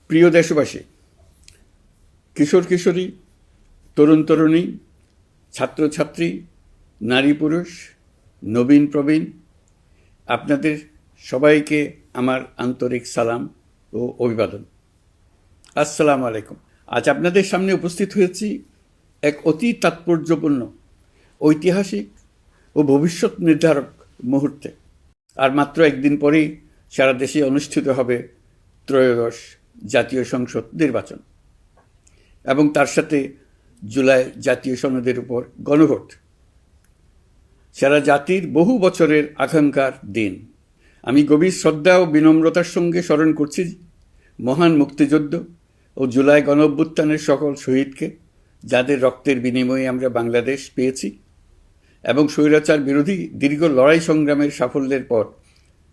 প্রিয় দেশবাসী, কিশোর কিশোরী, তরুণ তরুণী, ছাত্রছাত্রী, নারী পুরুষ, নবীন প্রবীণ, আপনাদের সবাইকে আমার আন্তরিক সালাম ও অভিবাদন। আসসালামু আলাইকুম। আজ আপনাদের সামনে উপস্থিত হয়েছি এক অতি তাৎপর্যপূর্ণ, ঐতিহাসিক ও ভবিষ্যৎ নির্ধারক মুহূর্তে। আর মাত্র একদিন পরেই সারা দেশে অনুষ্ঠিত হবে ত্রয়োদশ জাতীয় সংসদ নির্বাচন এবং তার সাথে জুলাই জাতীয় সনদের উপর গণভোট। সারা জাতির বহু বছরের আকাঙ্ক্ষার দিন। আমি গভীর শ্রদ্ধা ও বিনম্রতার সঙ্গে স্মরণ করছি মহান মুক্তিযুদ্ধ ও জুলাই গণঅভ্যুত্থানের সকল শহীদকে, যাদের রক্তের বিনিময়ে আমরা বাংলাদেশ পেয়েছি এবং স্বৈরাচার বিরোধী দীর্ঘ লড়াই সংগ্রামের সাফল্যের পর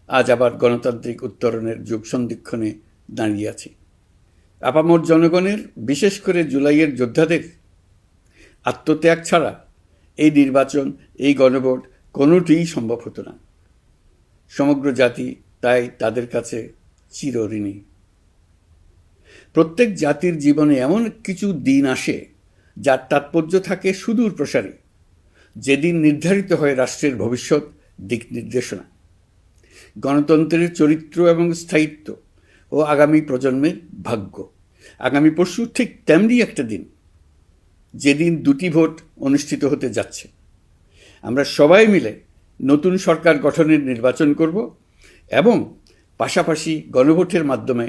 আজ আবার গণতান্ত্রিক উত্তরণের যুগ সন্ধিক্ষণে দাঁড়িয়ে আছি। আপামর জনগণের, বিশেষ করে জুলাইয়ের যোদ্ধাদের আত্মত্যাগ ছাড়া এই নির্বাচন, এই গণভোট কোনোটিই সম্ভব হতো না। সমগ্র জাতি তাই তাদের কাছে চিরঋণী। প্রত্যেক জাতির জীবনে এমন কিছু দিন আসে যার তাৎপর্য থাকে সুদূর প্রসারী, যেদিন নির্ধারিত হয় রাষ্ট্রের ভবিষ্যৎ দিক নির্দেশনা, গণতন্ত্রের চরিত্র এবং স্থায়িত্ব ও আগামী প্রজন্মের ভাগ্য। আগামী পরশু ঠিক তেমনি একটা দিন, যেদিন দুটি ভোট অনুষ্ঠিত হতে যাচ্ছে। আমরা সবাই মিলে নতুন সরকার গঠনের নির্বাচন করব এবং পাশাপাশি গণভোটের মাধ্যমে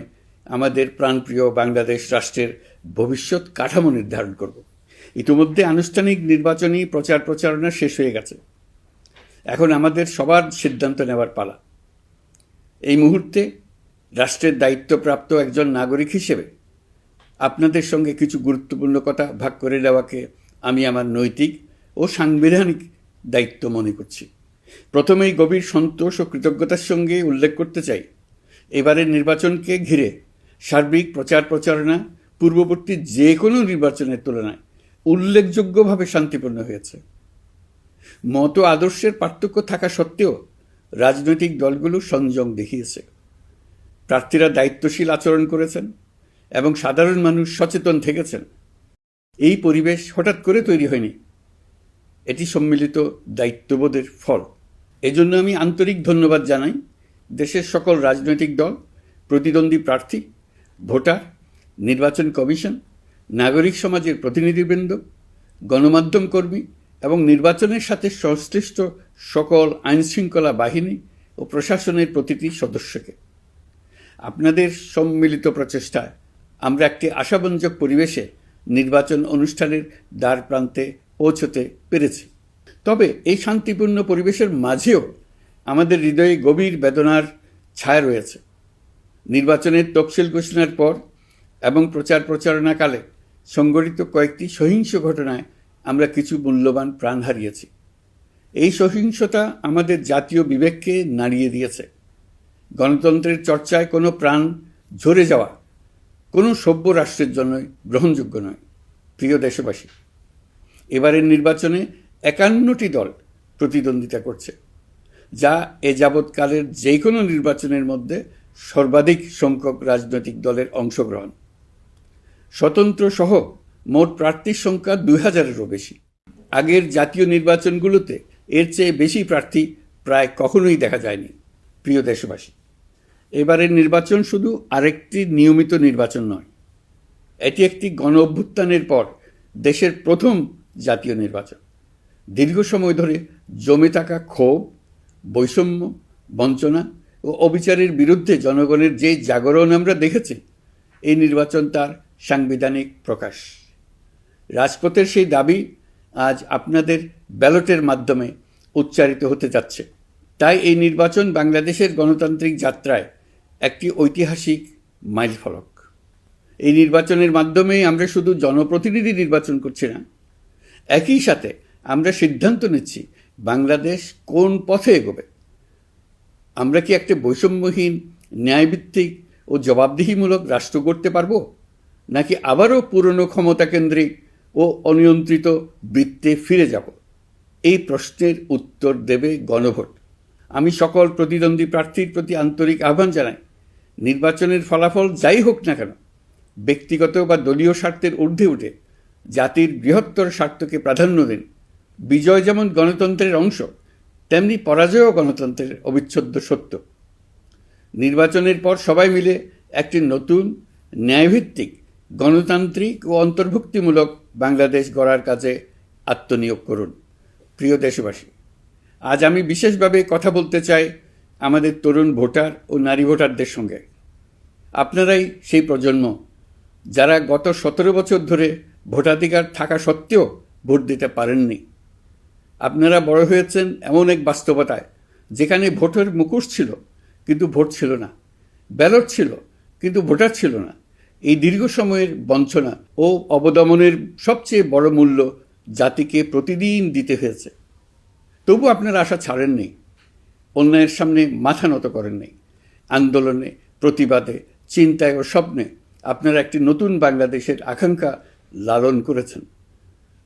আমাদের প্রাণপ্রিয় বাংলাদেশ রাষ্ট্রের ভবিষ্যৎ কাঠামো নির্ধারণ করব। ইতিমধ্যে আনুষ্ঠানিক নির্বাচনী প্রচার প্রচারণা শেষ হয়ে গেছে। এখন আমাদের সবার সিদ্ধান্ত নেওয়ার পালা। এই মুহূর্তে রাষ্ট্রের দায়িত্বপ্রাপ্ত একজন নাগরিক হিসেবে আপনাদের সঙ্গে কিছু গুরুত্বপূর্ণ কথা ভাগ করে দেওয়াকে আমি আমার নৈতিক ও সাংবিধানিক দায়িত্ব মনে করছি। প্রথমেই গভীর সন্তোষ ও কৃতজ্ঞতার সঙ্গে উল্লেখ করতে চাই, এবারের নির্বাচনকে ঘিরে সার্বিক প্রচার প্রচারণা পূর্ববর্তী যে কোনো নির্বাচনের তুলনায় উল্লেখযোগ্যভাবে শান্তিপূর্ণ হয়েছে। মত আদর্শের পার্থক্য থাকা সত্ত্বেও রাজনৈতিক দলগুলো সংযম দেখিয়েছে। প্রার্থীরা দায়িত্বশীল আচরণ করেছেন এবং সাধারণ মানুষ সচেতন থেকেছেন। এই পরিবেশ হঠাৎ করে তৈরি হয়নি, এটি সম্মিলিত দায়িত্ববোধের ফল। এজন্য আমি আন্তরিক ধন্যবাদ জানাই দেশের সকল রাজনৈতিক দল, প্রতিদ্বন্দ্বী প্রার্থী, ভোটার, নির্বাচন কমিশন, নাগরিক সমাজের প্রতিনিধিবৃন্দ, গণমাধ্যম কর্মী এবং নির্বাচনের সাথে সংশ্লিষ্ট সকল আইনশৃঙ্খলা বাহিনী ও প্রশাসনের প্রতিটি সদস্যকে। আপনাদের সম্মিলিত প্রচেষ্টায় আমরা একটি আশাব্যঞ্জক পরিবেশে নির্বাচন অনুষ্ঠানের দ্বার প্রান্তে পৌঁছতে পেরেছি। তবে এই শান্তিপূর্ণ পরিবেশের মাঝেও আমাদের হৃদয়ে গভীর বেদনার ছায়া রয়েছে। নির্বাচনের তফসিল ঘোষণার পর এবং প্রচার প্রচারণাকালে সংঘটিত কয়েকটি সহিংস ঘটনায় আমরা কিছু মূল্যবান প্রাণ হারিয়েছি। এই সহিংসতা আমাদের জাতীয় বিবেককে নাড়িয়ে দিয়েছে। গণতন্ত্রের চর্চায় কোনো প্রাণ ঝরে যাওয়া কোনো সভ্য রাষ্ট্রের জন্যই গ্রহণযোগ্য নয়। প্রিয় দেশবাসী, এবারের নির্বাচনে 51টি দল প্রতিদ্বন্দ্বিতা করছে, যা এ যাবৎকালের যে কোনো নির্বাচনের মধ্যে সর্বাধিক সংখ্যক রাজনৈতিক দলের অংশগ্রহণ। স্বতন্ত্র সহ মোট প্রার্থীর সংখ্যা 2000-এরও বেশি। আগের জাতীয় নির্বাচনগুলোতে এর চেয়ে বেশি প্রার্থী প্রায় কখনোই দেখা যায়নি। প্রিয় দেশবাসী, এবারের নির্বাচন শুধু আরেকটি নিয়মিত নির্বাচন নয়, এটি একটি গণ অভ্যুত্থানের পর দেশের প্রথম জাতীয় নির্বাচন। দীর্ঘ সময় ধরে জমে থাকা ক্ষোভ, বৈষম্য, বঞ্চনা ও অবিচারের বিরুদ্ধে জনগণের যে জাগরণ আমরা দেখেছি, এই নির্বাচন তার সাংবিধানিক প্রকাশ। রাজপথের সেই দাবি আজ আপনাদের ব্যালটের মাধ্যমে উচ্চারিত হতে যাচ্ছে। তাই এই নির্বাচন বাংলাদেশের গণতান্ত্রিক যাত্রায় একটি ঐতিহাসিক মাইলফলক। এই নির্বাচনের মাধ্যমে আমরা শুধু জনপ্রতিনিধি নির্বাচন করছি না, একই সাথে আমরা সিদ্ধান্ত নিচ্ছি বাংলাদেশ কোন পথে এগোবে। আমরা কি একটা বৈষম্যহীন, ন্যায়ভিত্তিক ও জবাবদিহিমূলক রাষ্ট্র গড়তে পারব, নাকি আবারও পুরনো ক্ষমতাকেন্দ্রিক ও অনিয়ন্ত্রিত বৃত্তে ফিরে যাব? এই প্রশ্নের উত্তর দেবে গণভোট। আমি সকল প্রতিদ্বন্দ্বী প্রার্থীর প্রতি আন্তরিক আহ্বান জানাই, নির্বাচনের ফলাফল যাই হোক না কেন, ব্যক্তিগত বা দলীয় স্বার্থের ঊর্ধ্বে উঠে জাতির বৃহত্তর স্বার্থকে প্রাধান্য দিন। বিজয় যেমন গণতন্ত্রের অংশ, তেমনি পরাজয়ও গণতন্ত্রের অবিচ্ছেদ্য সত্য। নির্বাচনের পর সবাই মিলে একটি নতুন ন্যায়ভিত্তিক গণতান্ত্রিক ও অন্তর্ভুক্তিমূলক বাংলাদেশ গড়ার কাজে আত্মনিয়োগ করুন। প্রিয় দেশবাসী, আজ আমি বিশেষভাবে কথা বলতে চাই আমাদের তরুণ ভোটার ও নারী ভোটারদের সঙ্গে। আপনারাই সেই প্রজন্ম যারা গত 17 বছর ধরে ভোটাধিকার থাকা সত্ত্বেও ভোট দিতে পারেননি। আপনারা বড় হয়েছেন এমন এক বাস্তবতায় যেখানে ভোটের মুখোশ ছিল কিন্তু ভোট ছিল না, ব্যালট ছিল কিন্তু ভোটার ছিল না। এই দীর্ঘ সময়ের বঞ্চনা ও অবদমনের সবচেয়ে বড় মূল্য জাতিকে প্রতিদিন দিতে হয়েছে। তবু আপনারা আশা ছাড়েননি, অন্যায়ের সামনে মাথা নত করেননি। আন্দোলনে, প্রতিবাদে, চিন্তায় ও স্বপ্নে আপনারা একটি নতুন বাংলাদেশের আকাঙ্ক্ষা লালন করেছেন।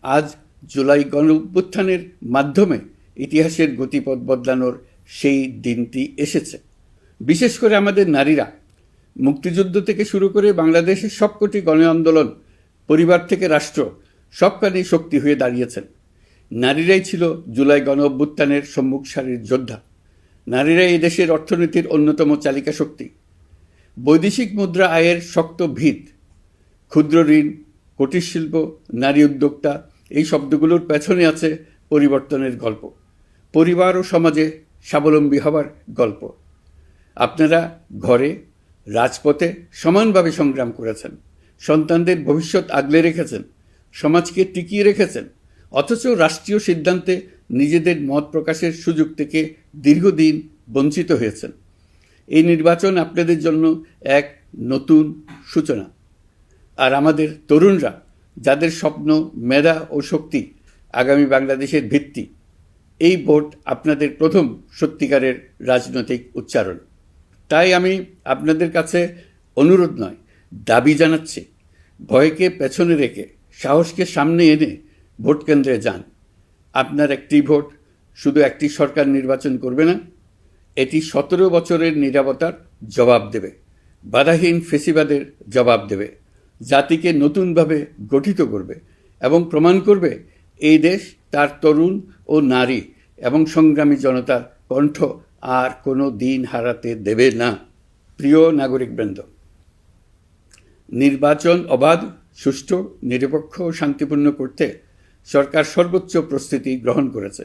আজ জুলাই গণঅভ্যুত্থানের মাধ্যমে ইতিহাসের গতিপথ বদলানোর সেই দিনটি এসেছে। বিশেষ করে আমাদের নারীরা মুক্তিযুদ্ধ থেকে শুরু করে বাংলাদেশের সবকটি গণ আন্দোলন, পরিবার থেকে রাষ্ট্র, সবখানেই শক্তি হয়ে দাঁড়িয়েছেন। নারীরাই ছিল জুলাই গণঅভ্যুত্থানের সম্মুখ সারির যোদ্ধা। নারীরাই এই দেশের অর্থনীতির অন্যতম চালিকা শক্তি। বৈদেশিক মুদ্রা আয়ের শক্ত ভিত, ক্ষুদ্র ঋণ, কুটির শিল্প, নারী উদ্যোক্তা, এই শব্দগুলোর পেছনে আছে পরিবর্তনের গল্প, পরিবার ও সমাজে স্বাবলম্বী হবার গল্প। আপনারা ঘরে, রাজপথে সমানভাবে সংগ্রাম করেছেন, সন্তানদের ভবিষ্যৎ আগলে রেখেছেন, সমাজকে টিকিয়ে রেখেছেন, অথচ রাষ্ট্রীয় সিদ্ধান্তে নিজেদের মত প্রকাশের সুযোগ থেকে দীর্ঘদিন বঞ্চিত হয়েছেন। এই নির্বাচন আপনাদের জন্য এক নতুন সূচনা। আর আমাদের তরুণরা, যাদের স্বপ্ন, মেধা ও শক্তি আগামী বাংলাদেশের ভিত্তি, এই ভোট আপনাদের প্রথম সত্যিকারের রাজনৈতিক উচ্চারণ। তাই আমি আপনাদের কাছে অনুরোধ নয়, দাবি জানাচ্ছি, ভয়কে পেছনে রেখে সাহসকে সামনে এনে ভোট কেন্দ্রে যান। আপনার একটি ভোট শুধু একটি সরকার নির্বাচন করবে না, এটি 17 বছরের নীরবতার জবাব দেবে, বাধাহীন ফেসিবাদের জবাব দেবে, জাতিকে নতুনভাবে গঠিত করবে এবং প্রমাণ করবে এই দেশ তার তরুণ ও নারী এবং সংগ্রামী জনতার কণ্ঠ আর কোনো দিন হারাতে দেবে না। প্রিয় নাগরিকবৃন্দ, নির্বাচন অবাধ, সুষ্ঠু, নিরপেক্ষ ও শান্তিপূর্ণ করতে সরকার সর্বোচ্চ প্রস্তুতি গ্রহণ করেছে।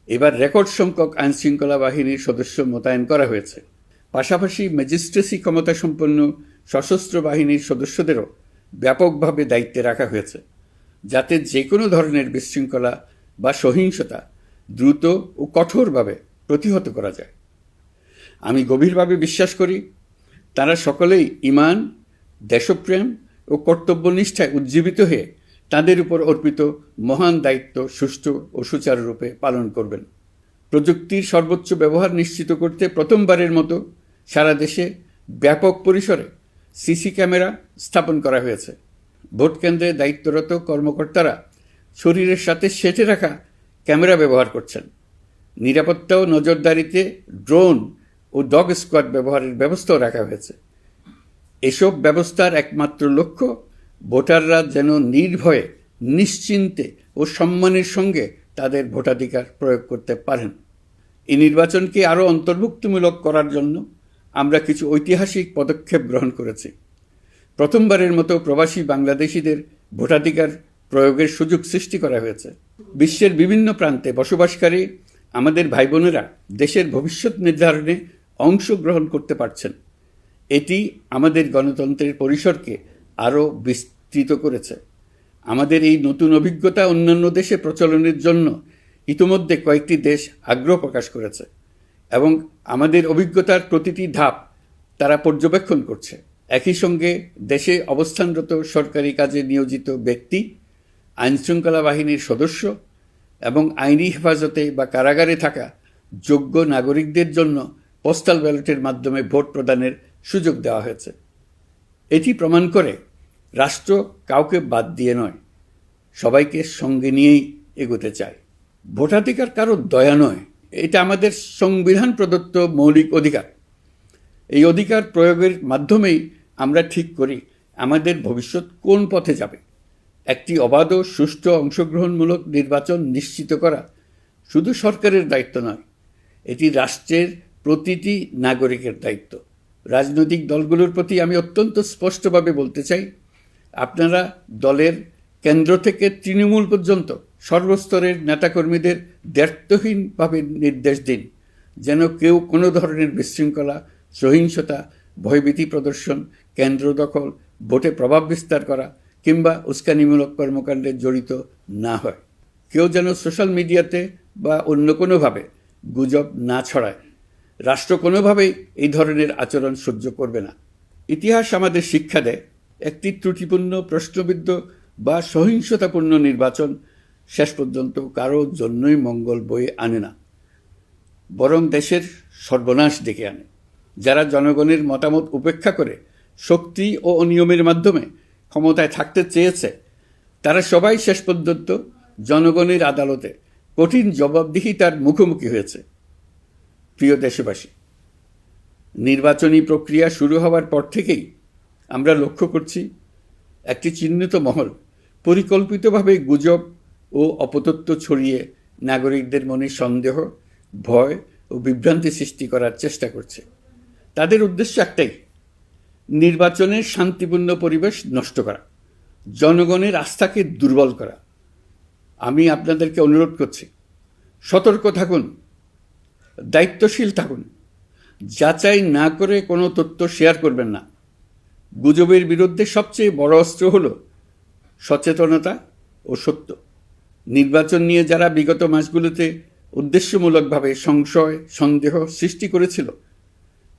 এবার রেকর্ড সংখ্যক আইনশৃঙ্খলা বাহিনীর সদস্য মোতায়েন করা হয়েছে। পাশাপাশি ম্যাজিস্ট্রেসি ক্ষমতাসম্পন্ন সশস্ত্র বাহিনীর সদস্যদেরও ব্যাপকভাবে দায়িত্বে রাখা হয়েছে, যাতে যে কোনো ধরনের বিশৃঙ্খলা বা সহিংসতা দ্রুত ও কঠোরভাবে প্রতিহত করা যায়। আমি গভীরভাবে বিশ্বাস করি তারা সকলেই ঈমান, দেশপ্রেম ও কর্তব্যনিষ্ঠায় উজ্জীবিত হয়ে তাদের উপর অর্পিত মহান দায়িত্ব সুষ্ঠু ও সুচারুরূপে পালন করবেন। প্রযুক্তির সর্বোচ্চ ব্যবহার নিশ্চিত করতে প্রথমবারের মতো সারা দেশে ব্যাপক পরিসরে সিসি ক্যামেরা স্থাপন করা হয়েছে। ভোট কেন্দ্রে দায়িত্বরত কর্মকর্তারা শরীরের সাথে সেঁটে রাখা ক্যামেরা ব্যবহার করছেন। নিরাপত্তা ও নজরদারিতে ড্রোন ও ডগ স্কোয়াড ব্যবহারের ব্যবস্থাও রাখা হয়েছে। এসব ব্যবস্থার একমাত্র লক্ষ্য ভোটাররা যেন নির্ভয়ে, নিশ্চিন্তে ও সম্মানের সঙ্গে তাদের ভোটাধিকার প্রয়োগ করতে পারেন। এই নির্বাচনকে আরও অন্তর্ভুক্তিমূলক করার জন্য আমরা কিছু ঐতিহাসিক পদক্ষেপ গ্রহণ করেছি। প্রথমবারের মতো প্রবাসী বাংলাদেশিদের ভোটাধিকার প্রয়োগের সুযোগ সৃষ্টি করা হয়েছে। বিশ্বের বিভিন্ন প্রান্তে বসবাসকারী আমাদের ভাই বোনেরা দেশের ভবিষ্যৎ নির্ধারণে অংশগ্রহণ করতে পারছেন। এটি আমাদের গণতন্ত্রের পরিসরকে আরও বিস্তৃত করেছে। আমাদের এই নতুন অভিজ্ঞতা অন্যান্য দেশে প্রচলনের জন্য ইতিমধ্যে কয়েকটি দেশ আগ্রহ প্রকাশ করেছে এবং আমাদের অভিজ্ঞতার প্রতিটি ধাপ তারা পর্যবেক্ষণ করছে। একই সঙ্গে দেশে অবস্থানরত সরকারি কাজে নিয়োজিত ব্যক্তি, আইনশৃঙ্খলা বাহিনীর সদস্য এবং আইনি হেফাজতে বা কারাগারে থাকা যোগ্য নাগরিকদের জন্য পোস্টাল ব্যালটের মাধ্যমে ভোট প্রদানের সুযোগ দেওয়া হয়েছে। এটি প্রমাণ করে রাষ্ট্র কাউকে বাদ দিয়ে নয়, সবাইকে সঙ্গে নিয়েই এগোতে চায়। ভোটাধিকার কারো দয়া নয়, এটা আমাদের সংবিধান প্রদত্ত মৌলিক অধিকার। এই অধিকার প্রয়োগের মাধ্যমেই আমরা ঠিক করি আমাদের ভবিষ্যৎ কোন পথে যাবে। একটি অবাধ ও সুষ্ঠু অংশগ্রহণমূলক নির্বাচন নিশ্চিত করা শুধু সরকারের দায়িত্ব নয়, এটি রাষ্ট্রের প্রতিটি নাগরিকের দায়িত্ব। রাজনৈতিক দলগুলোর প্রতি আমি অত্যন্ত স্পষ্টভাবে বলতে চাই, আপনারা দলের কেন্দ্র থেকে তৃণমূল পর্যন্ত সর্বস্তরের নেতাকর্মীদের দ্ব্যর্থহীনভাবে নির্দেশ দিন যেন কেউ কোনো ধরনের বিশৃঙ্খলা, সহিংসতা, ভয়ভীতি প্রদর্শন, কেন্দ্র দখল, ভোটে প্রভাব বিস্তার করা কিংবা উস্কানিমূলক কর্মকাণ্ডে জড়িত না হয়। কেউ যেন সোশ্যাল মিডিয়াতে বা অন্য কোনোভাবে গুজব না ছড়ায়। রাষ্ট্র কোনোভাবেই এই ধরনের আচরণ সহ্য করবে না। ইতিহাস আমাদের শিক্ষা দেয়, একটি ত্রুটিপূর্ণ, প্রশ্নবিদ্ধ বা সহিংসতাপূর্ণ নির্বাচন শেষ পর্যন্ত কারো জন্যই মঙ্গল বয়ে আনে না, বরং দেশের সর্বনাশ ডেকে আনে। যারা জনগণের মতামত উপেক্ষা করে শক্তি ও অনিয়মের মাধ্যমে ক্ষমতায় থাকতে চেয়েছে, তারা সবাই শেষ পর্যন্ত জনগণের আদালতে কঠিন জবাবদিহিতার মুখোমুখি হয়েছে। প্রিয় দেশবাসী, নির্বাচনী প্রক্রিয়া শুরু হওয়ার পর থেকেই আমরা লক্ষ্য করছি একটি চিহ্নিত মহল পরিকল্পিতভাবে গুজব ও অপতথ্য ছড়িয়ে নাগরিকদের মনে সন্দেহ, ভয় ও বিভ্রান্তি সৃষ্টি করার চেষ্টা করছে। তাদের উদ্দেশ্য একটাই, নির্বাচনের শান্তিপূর্ণ পরিবেশ নষ্ট করা, জনগণের আস্থাকে দুর্বল করা। আমি আপনাদেরকে অনুরোধ করছি, সতর্ক থাকুন, দায়িত্বশীল থাকুন, যাচাই না করে কোনো তথ্য শেয়ার করবেন না। গুজবের বিরুদ্ধে সবচেয়ে বড় অস্ত্র হল সচেতনতা ও সত্য। নির্বাচন নিয়ে যারা বিগত মাসগুলোতে উদ্দেশ্যমূলকভাবে সংশয়, সন্দেহ সৃষ্টি করেছিল,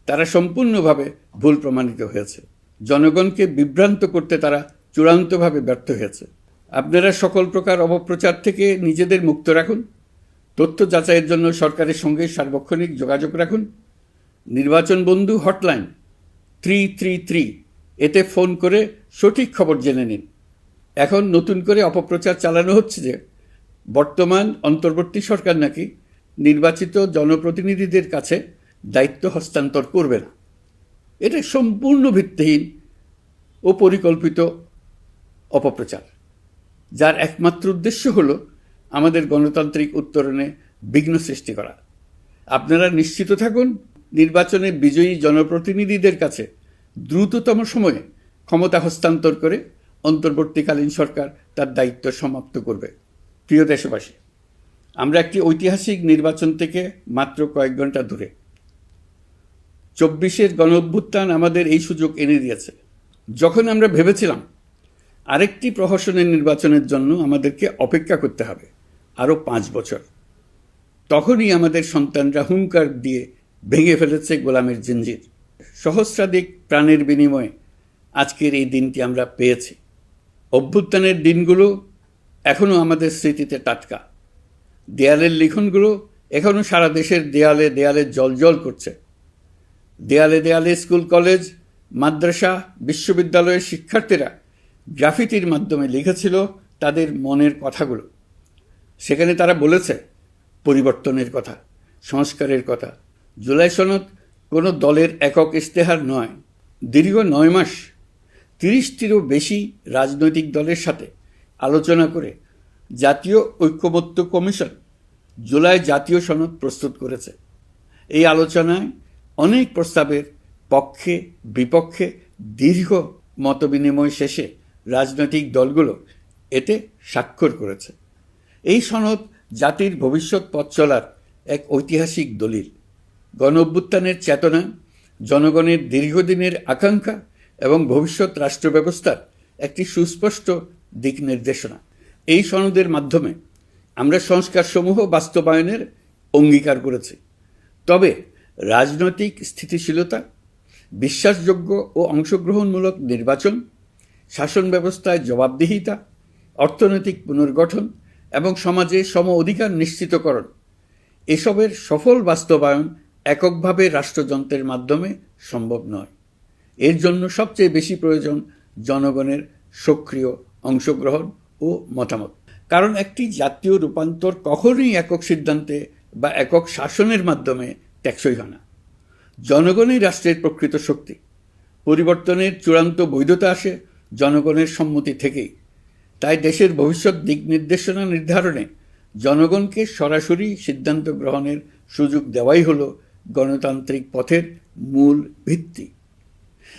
তারা সম্পূর্ণভাবে ভুল প্রমাণিত হয়েছে। জনগণকে বিভ্রান্ত করতে তারা চূড়ান্তভাবে ব্যর্থ হয়েছে। আপনারা সকল প্রকার অপপ্রচার থেকে নিজেদের মুক্ত রাখুন। তথ্য যাচাইয়ের জন্য সরকারের সঙ্গে সার্বক্ষণিক যোগাযোগ রাখুন। নির্বাচন বন্ধু হটলাইন 333 এতে ফোন করে সঠিক খবর জেনে নিন। এখন নতুন করে অপপ্রচার চালানো হচ্ছে যে বর্তমান অন্তর্বর্তী সরকার নাকি নির্বাচিত জনপ্রতিনিধিদের কাছে দায়িত্ব হস্তান্তর করবে না। এটা সম্পূর্ণ ভিত্তিহীন ও পরিকল্পিত অপপ্রচার, যার একমাত্র উদ্দেশ্য হল আমাদের গণতান্ত্রিক উত্তরণে বিঘ্ন সৃষ্টি করা। আপনারা নিশ্চিত থাকুন, নির্বাচনে বিজয়ী জনপ্রতিনিধিদের কাছে দ্রুততম সময়ে ক্ষমতা হস্তান্তর করে অন্তর্বর্তীকালীন সরকার তার দায়িত্ব সমাপ্ত করবে। প্রিয় দেশবাসী, আমরা একটি ঐতিহাসিক নির্বাচন থেকে মাত্র কয়েক ঘন্টা দূরে। 24-এর গণঅভ্যুত্থান আমাদের এই সুযোগ এনে দিয়েছে। যখন আমরা ভেবেছিলাম আরেকটি প্রহসনের নির্বাচনের জন্য আমাদেরকে অপেক্ষা করতে হবে আরও 5 বছর, তখনই আমাদের সন্তানরা হুঙ্কার দিয়ে ভেঙে ফেলেছে গোলামের জিঞ্জির। সহস্রাধিক প্রাণের বিনিময়ে আজকের এই দিনটি আমরা পেয়েছি। অভ্যুত্থানের দিনগুলো এখনও আমাদের স্মৃতিতে টাটকা। দেয়ালের লিখনগুলো এখনও সারা দেশের দেয়ালে দেয়ালে জ্বলজ্বল করছে। দেয়ালে দেয়ালে স্কুল, কলেজ, মাদ্রাসা, বিশ্ববিদ্যালয়ের শিক্ষার্থীরা গ্রাফিতির মাধ্যমে লিখেছিল তাদের মনের কথাগুলো। সেখানে তারা বলেছে পরিবর্তনের কথা, সংস্কারের কথা। জুলাই সনদ কোনো দলের একক ইশতেহার নয়। দীর্ঘ 9 মাস 30টিরও বেশি রাজনৈতিক দলের সাথে আলোচনা করে জাতীয় ঐক্যমত্য কমিশন জুলাই জাতীয় সনদ প্রস্তুত করেছে। এই আলোচনায় অনেক প্রস্তাবের পক্ষে বিপক্ষে দীর্ঘ মতবিনিময় শেষে রাজনৈতিক দলগুলো এতে স্বাক্ষর করেছে। এই সনদ জাতির ভবিষ্যৎ পথ চলার এক ঐতিহাসিক দলিল, গণঅভ্যুত্থানের চেতনা, জনগণের দীর্ঘদিনের আকাঙ্ক্ষা এবং ভবিষ্যৎ রাষ্ট্র ব্যবস্থার একটি সুস্পষ্ট দিক নির্দেশনা। এই সনদের মাধ্যমে আমরা সংস্কারসমূহ বাস্তবায়নের অঙ্গীকার করেছি। তবে রাজনৈতিক স্থিতিশীলতা, বিশ্বাসযোগ্য ও অংশগ্রহণমূলক নির্বাচন, শাসন ব্যবস্থায় জবাবদিহিতা, অর্থনৈতিক পুনর্গঠন এবং সমাজে সম অধিকার নিশ্চিতকরণ, এসবের সফল বাস্তবায়ন এককভাবে রাষ্ট্রযন্ত্রের মাধ্যমে সম্ভব নয়। এর জন্য সবচেয়ে বেশি প্রয়োজন জনগণের সক্রিয় অংশগ্রহণ ও মতামত। কারণ একটি জাতীয় রূপান্তর কখনোই একক সিদ্ধান্তে বা একক শাসনের মাধ্যমে টেকসই হয় না। জনগণই রাষ্ট্রের প্রকৃত শক্তি। পরিবর্তনের চূড়ান্ত বৈধতা আসে জনগণের সম্মতি থেকেই। তাই দেশের ভবিষ্যৎ দিক নির্দেশনা নির্ধারণে জনগণকে সরাসরি সিদ্ধান্ত গ্রহণের সুযোগ দেওয়াই হলো গণতান্ত্রিক পথের মূল ভিত্তি।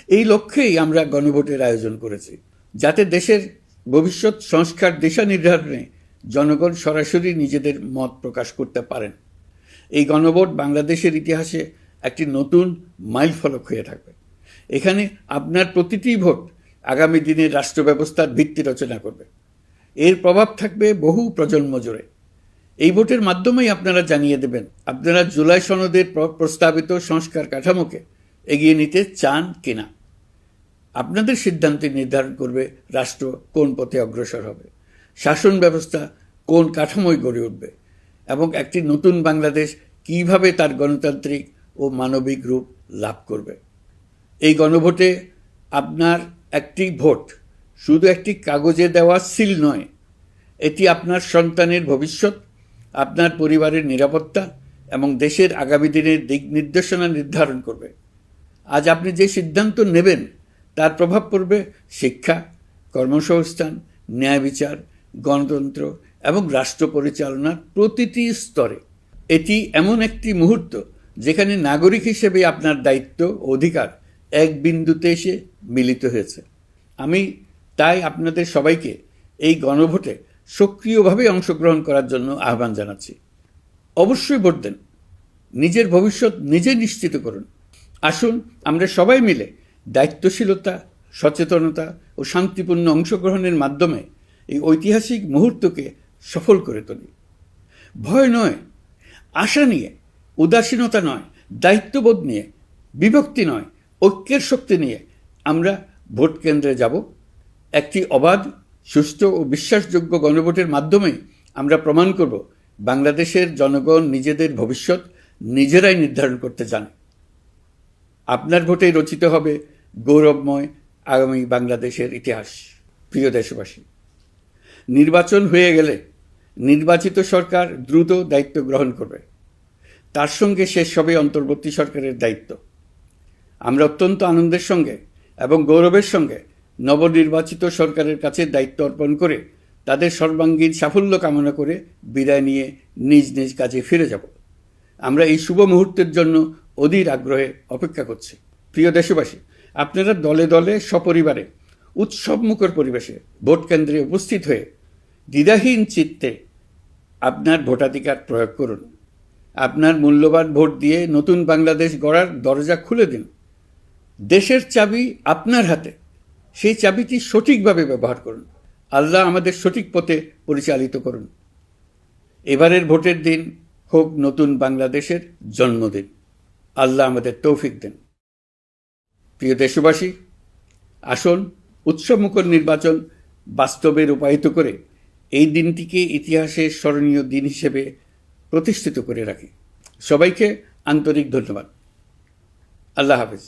এই লক্ষ্যেই আমরা গণভোটের আয়োজন করেছি, যাতে দেশের ভবিষ্যৎ সংস্কার দিশা নির্ধারণে জনগণ সরাসরি নিজেদের মত প্রকাশ করতে পারেন। এই গণভোট বাংলাদেশের ইতিহাসে একটি নতুন মাইলফলক হয়ে থাকবে। এখানে আপনার প্রতিটি ভোট আগামী দিনের রাষ্ট্র ব্যবস্থার ভিত্তি রচনা করবে। এর প্রভাব থাকবে বহু প্রজন্ম জুড়ে। এই ভোটের মাধ্যমেই আপনারা জানিয়ে দেবেন আপনারা জুলাই সনদের প্রস্তাবিত সংস্কার কাঠামোকে এগিয়ে নিতে চান কিনা। আপনাদের সিদ্ধান্ত নির্ধারণ করবে রাষ্ট্র কোন পথে অগ্রসর হবে, শাসন ব্যবস্থা কোন কাঠামোয় গড়ে উঠবে এবং একটি নতুন বাংলাদেশ কিভাবে তার গণতান্ত্রিক ও মানবিক রূপ লাভ করবে। এই গণভোটে আপনার একটি ভোট শুধু একটি কাগজে দেওয়া সিল নয়, এটি আপনার সন্তানের ভবিষ্যৎ, আপনার পরিবারের নিরাপত্তা এবং দেশের আগামী দিনের দিক নির্দেশনা নির্ধারণ করবে। আজ আপনি যে সিদ্ধান্ত নেবেন তার প্রভাব পড়বে শিক্ষা, কর্মসংস্থান, ন্যায় বিচার, গণতন্ত্র এবং রাষ্ট্র পরিচালনার প্রতিটি স্তরে। এটি এমন একটি মুহূর্ত যেখানে নাগরিক হিসেবে আপনার দায়িত্ব ও অধিকার এক বিন্দুতে এসে মিলিত হয়েছে। আমি তাই আপনাদের সবাইকে এই গণভোটে সক্রিয়ভাবে অংশগ্রহণ করার জন্য আহ্বান জানাচ্ছি। অবশ্যই ভোট দেন, নিজের ভবিষ্যৎ নিজে নিশ্চিত করুন। আসুন আমরা সবাই মিলে দায়িত্বশীলতা, সচেতনতা ও শান্তিপূর্ণ অংশগ্রহণের মাধ্যমে এই ঐতিহাসিক মুহূর্তকে সফল করে তুলি। ভয় নয়, আশা নিয়ে, উদাসীনতা নয়, দায়িত্ববোধ নিয়ে, বিভক্তি নয়, ঐক্যের শক্তি নিয়ে আমরা ভোট কেন্দ্রে যাব। একটি অবাধ, সুষ্ঠু ও বিশ্বাসযোগ্য গণভোটের মাধ্যমে আমরা প্রমাণ করব বাংলাদেশের জনগণ নিজেদের ভবিষ্যৎ নিজেরাই নির্ধারণ করতে জানে। আপনার ভোটেই রচিত হবে গৌরবময় আগামী বাংলাদেশের ইতিহাস। প্রিয় দেশবাসী, নির্বাচন হয়ে গেলে নির্বাচিত সরকার দ্রুত দায়িত্ব গ্রহণ করবে। তার সঙ্গে শেষ হবে অন্তর্বর্তী সরকারের দায়িত্ব। আমরা অত্যন্ত আনন্দের সঙ্গে এবং গৌরবের সঙ্গে নবনির্বাচিত সরকারের কাছে দায়িত্ব অর্পণ করে তাদের সর্বাঙ্গীন সাফল্য কামনা করে বিদায় নিয়ে নিজ নিজ কাজে ফিরে যাব। আমরা এই শুভ মুহূর্তের জন্য অধীর আগ্রহে অপেক্ষা করছি। প্রিয় দেশবাসী, আপনারা দলে দলে সপরিবারে উৎসবমুখর পরিবেশে ভোট কেন্দ্রে উপস্থিত হয়ে দ্বিধাহীন চিত্তে আপনার ভোটাধিকার প্রয়োগ করুন। আপনার মূল্যবান ভোট দিয়ে নতুন বাংলাদেশ গড়ার দরজা খুলে দিন। দেশের চাবি আপনার হাতে, সেই চাবিটি সঠিকভাবে ব্যবহার করুন। আল্লাহ আমাদের সঠিক পথে পরিচালিত করুন। এবারের ভোটের দিন হোক নতুন বাংলাদেশের জন্মদিন। আল্লাহ আমাদের তৌফিক দেন। প্রিয় দেশবাসী, আসুন উৎসবমুখর নির্বাচন বাস্তবে রূপায়িত করে এই দিনটিকে ইতিহাসের স্মরণীয় দিন হিসেবে প্রতিষ্ঠিত করে রাখি। সবাইকে আন্তরিক ধন্যবাদ। আল্লাহ হাফেজ।